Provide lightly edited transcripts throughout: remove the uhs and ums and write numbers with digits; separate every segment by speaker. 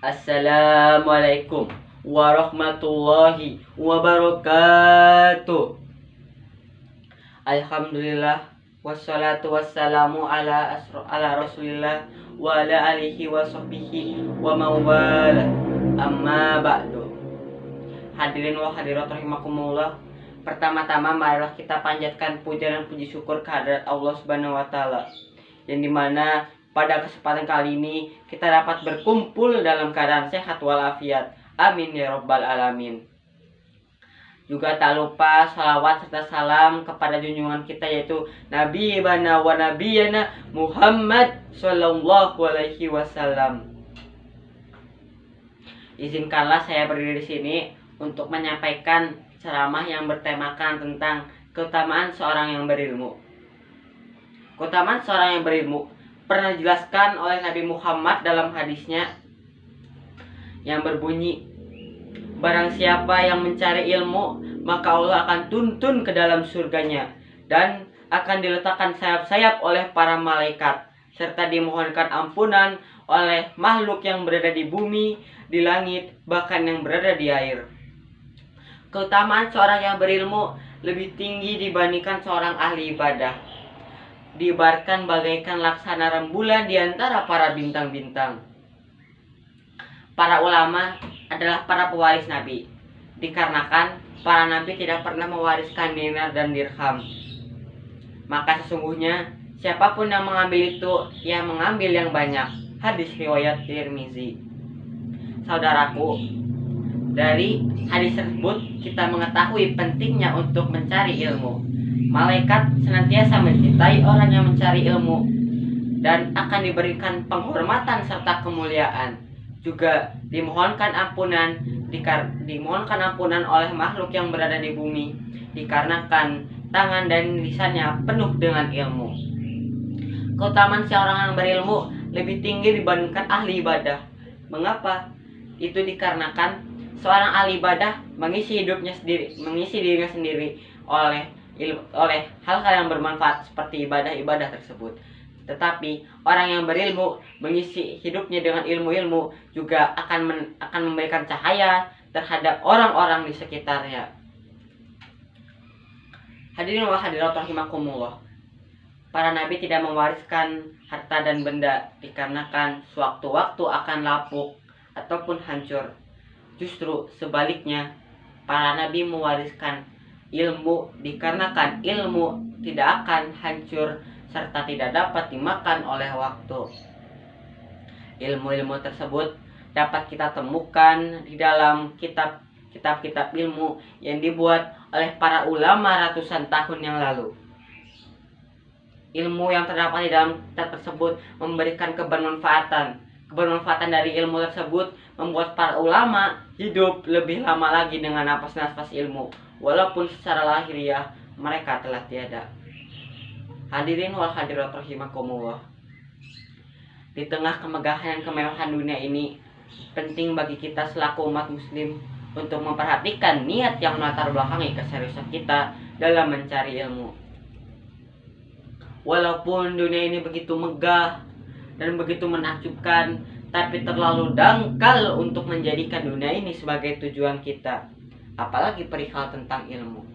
Speaker 1: Assalamualaikum warahmatullahi wabarakatuh. Alhamdulillah wassalatu wassalamu ala rasulillah wa ala alihi wa sahbihi wa mawala. Amma ba'du. Hadirin wa hadirat rahimakumullah. Pertama-tama marilah kita panjatkan puja dan puji syukur kehadirat Allah Subhanahu wa taala, yang dimana pada kesempatan kali ini kita dapat berkumpul dalam keadaan sehat walafiat. Amin ya rabbal alamin. Juga tak lupa salawat serta salam kepada junjungan kita, yaitu Nabi bana wa nabiyana Muhammad sallallahu alaihi wasallam. Izinkanlah saya berdiri di sini untuk menyampaikan ceramah yang bertemakan tentang keutamaan seorang yang berilmu. Keutamaan seorang yang berilmu pernah dijelaskan oleh Nabi Muhammad dalam hadisnya yang berbunyi, barang siapa yang mencari ilmu, maka Allah akan tuntun ke dalam surganya dan akan diletakkan sayap-sayap oleh para malaikat, serta dimohonkan ampunan oleh makhluk yang berada di bumi, di langit, bahkan yang berada di air. Keutamaan seorang yang berilmu lebih tinggi dibandingkan seorang ahli ibadah. Diibaratkan bagaikan laksana rembulan di antara para bintang-bintang. Para ulama adalah para pewaris Nabi, dikarenakan para Nabi tidak pernah mewariskan dinar dan dirham. Maka sesungguhnya siapapun yang mengambil itu, ia mengambil yang banyak. Hadis riwayat Tirmizi. Saudaraku, dari hadis tersebut kita mengetahui pentingnya untuk mencari ilmu. Malaikat senantiasa mencintai orang yang mencari ilmu dan akan diberikan penghormatan serta kemuliaan. Juga dimohonkan ampunan oleh makhluk yang berada di bumi, dikarenakan tangan dan lisannya penuh dengan ilmu. Keutamaan seorang yang berilmu lebih tinggi dibandingkan ahli ibadah. Mengapa? Itu dikarenakan seorang ahli ibadah mengisi dirinya sendiri oleh hal-hal yang bermanfaat seperti ibadah-ibadah tersebut. Tetapi orang yang berilmu mengisi hidupnya dengan ilmu-ilmu juga akan memberikan cahaya terhadap orang-orang di sekitarnya. Hadirin wa hadirat rahimakumullah. Para nabi tidak mewariskan harta dan benda dikarenakan sewaktu-waktu akan lapuk ataupun hancur. Justru sebaliknya, para nabi mewariskan ilmu dikarenakan ilmu tidak akan hancur serta tidak dapat dimakan oleh waktu. Ilmu-ilmu tersebut dapat kita temukan di dalam kitab-kitab ilmu yang dibuat oleh para ulama ratusan tahun yang lalu. Ilmu yang terdapat di dalam kitab tersebut memberikan kebermanfaatan. Kebermanfaatan dari ilmu tersebut membuat para ulama hidup lebih lama lagi dengan nafas-nafas ilmu, walaupun secara lahiriah mereka telah tiada. Hadirin wal hadirat rahimakumullah. Di tengah kemegahan dan kemewahan dunia ini, penting bagi kita selaku umat muslim untuk memperhatikan niat yang melatar belakangi keseriusan kita dalam mencari ilmu. Walaupun dunia ini begitu megah dan begitu menakjubkan, tapi terlalu dangkal untuk menjadikan dunia ini sebagai tujuan kita, apalagi perihal tentang ilmu.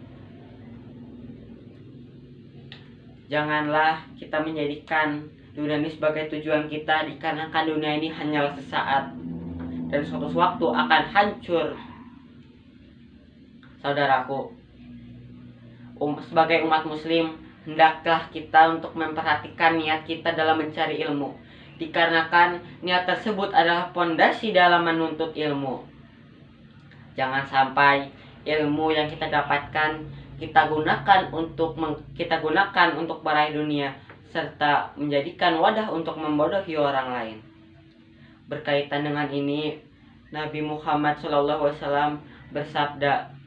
Speaker 1: Janganlah kita menjadikan dunia ini sebagai tujuan kita, dikarenakan dunia ini hanyalah sesaat dan suatu waktu akan hancur. Saudaraku, sebagai umat muslim, hendaklah kita untuk memperhatikan niat kita dalam mencari ilmu, dikarenakan niat tersebut adalah pondasi dalam menuntut ilmu. Jangan sampai ilmu yang kita dapatkan kita gunakan untuk meraih dunia serta menjadikan wadah untuk membodohi orang lain. Berkaitan dengan ini, Nabi Muhammad SAW bersabda,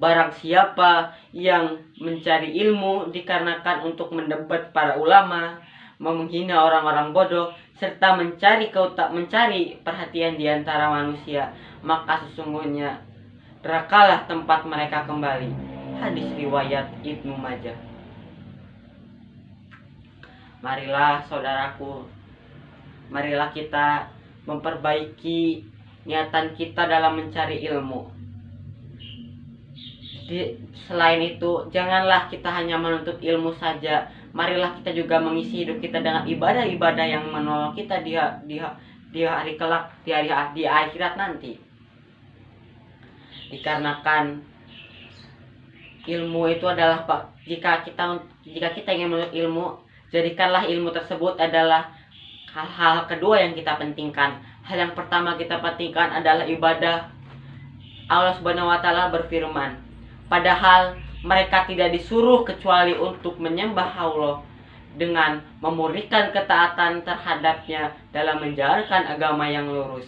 Speaker 1: barang siapa yang mencari ilmu dikarenakan untuk mendebat para ulama, menghina orang-orang bodoh, serta mencari perhatian di antara manusia, maka sesungguhnya nerakalah tempat mereka kembali. Hadis riwayat Ibnu Majah. Marilah saudaraku, marilah kita memperbaiki niatan kita dalam mencari ilmu. Selain itu, janganlah kita hanya menuntut ilmu saja. Marilah kita juga mengisi hidup kita dengan ibadah-ibadah yang menolong kita di hari kelak, di akhirat nanti. Dikarenakan ilmu itu adalah jika kita ingin menuntut ilmu, jadikanlah ilmu tersebut adalah hal kedua yang kita pentingkan. Hal yang pertama kita pentingkan adalah ibadah. Allah Subhanahu wa taala berfirman, padahal mereka tidak disuruh kecuali untuk menyembah Allah dengan memurnikan ketaatan terhadapnya dalam menjalankan agama yang lurus.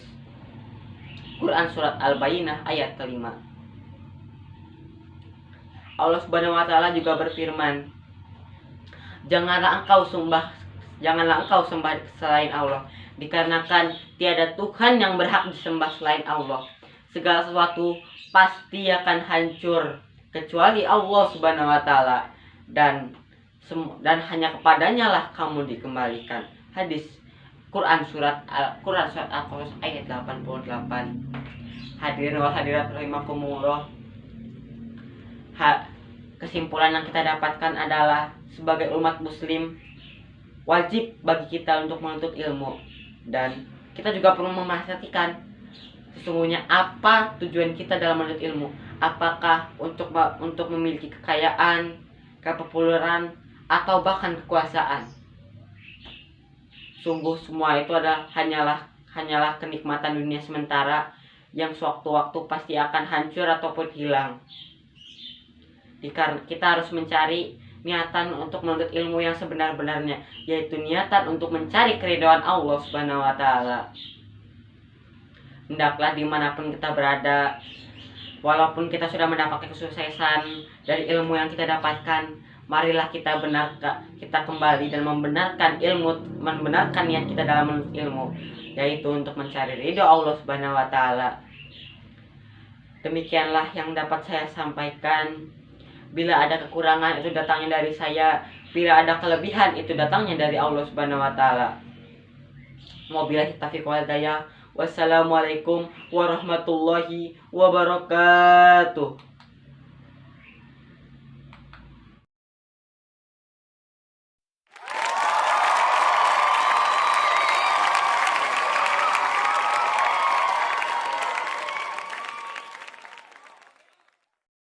Speaker 1: Quran Surat Al-Bayyinah ayat kelima. Allah Subhanahu wa taala juga berfirman, janganlah engkau sembah selain Allah, dikarenakan tiada Tuhan yang berhak disembah selain Allah. Segala sesuatu pasti akan hancur kecuali Allah Subhanahu wa taala, dan hanya kepadanya lah kamu dikembalikan. Hadis Quran surat Al-Qasas ayat 88. Hadirin wal hadirat rahimakumullah. Kesimpulan yang kita dapatkan adalah sebagai umat muslim wajib bagi kita untuk menuntut ilmu, dan kita juga perlu memperhatikan sesungguhnya apa tujuan kita dalam menuntut ilmu. Apakah untuk memiliki kekayaan, kepopuleran, atau bahkan kekuasaan? Sungguh semua itu hanyalah kenikmatan dunia sementara yang sewaktu-waktu pasti akan hancur ataupun hilang. Kita harus mencari niatan untuk menuntut ilmu yang sebenar-benarnya, yaitu niatan untuk mencari keridhaan Allah Subhanahu wa taala. Hendaklah dimanapun kita berada, walaupun kita sudah mendapatkan kesuksesan dari ilmu yang kita dapatkan, marilah kita kembali dan membenarkan niat kita dalam menuntut ilmu, yaitu untuk mencari ridho Allah Subhanahu wa taala. Demikianlah yang dapat saya sampaikan. Bila ada kekurangan itu datangnya dari saya, bila ada kelebihan itu datangnya dari Allah Subhanahu wa taala. Wabillahi taufiq wal hidayah. Wassalamualaikum warahmatullahi wabarakatuh.